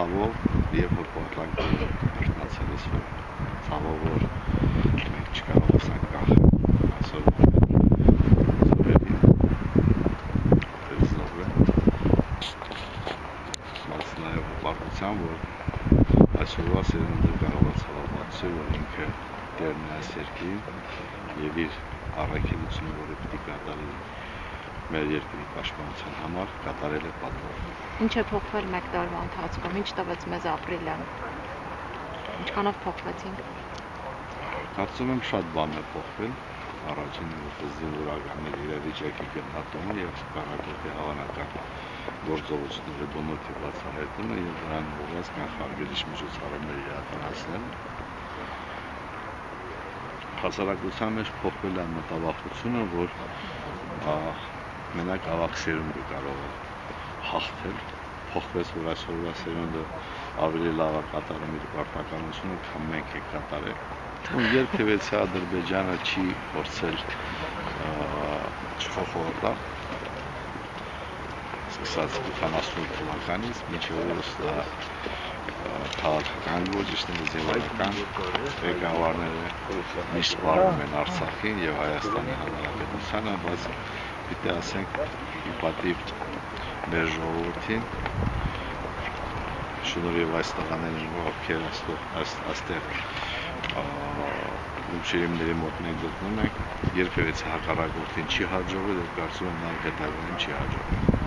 Ցավով եւ որ պատրանքները արտնացել ես որ ցավով որ մենք չկարողացանք կախել այսօր զորերի բայց նաեւ բարձրության որ այսօրվա սերունդը կարողացավ ապացուցել որ ինքը դերն է այս երկրին եւ իր առաքելությունը որը պիտի կատարի մեր երկրի պաշտպանության համար կատարել է պատվով։ Ինչ է փոխվել մեկ տարվա ընթացքում, ինչ տվեց մեզ ապրիլը, ինչքանով փոխվեցինք։ Կարծում եմ շատ բան է փոխվել, առաջին որպես զինվորականների իրավիճակի գնահատումը եւ կառավարության հավանական գործողությունների բնույթի բացահայտումը եւ դրան ուղղված կանխարգելիչ միջոցառումներ իրականացնել։ Հասարակության մեջ փոխվել է մտավախությունը, որ մենակ ավակ սերունդը կարող է հաղթել, փոխվեց, որ այսօրվա սերունդը ավելի լավ է կատարում իր պարտականությունը, քան մենք ենք կատարել։ Երբևէ Ադրբեջանը չի փորձել չփոխոտալ, սկսած 80 թվականից մինչև օրս քաղաքական գործիչները, զինվորական ղեկավարները միշտ սպառնում են Արցախին եւ Հայաստանի Հանրապետությանը, բայց պիտի ասենք ի պատիվ մեր ժողովրդին շնորհիվ այս տղաներին ովքեր այստեղ ուրիշների մոտ մենք գտնում ենք երբևէ հակառակորդին չի հաջողվել եւ կարծում եմ նաեւ հետագայում չի հաջողվել։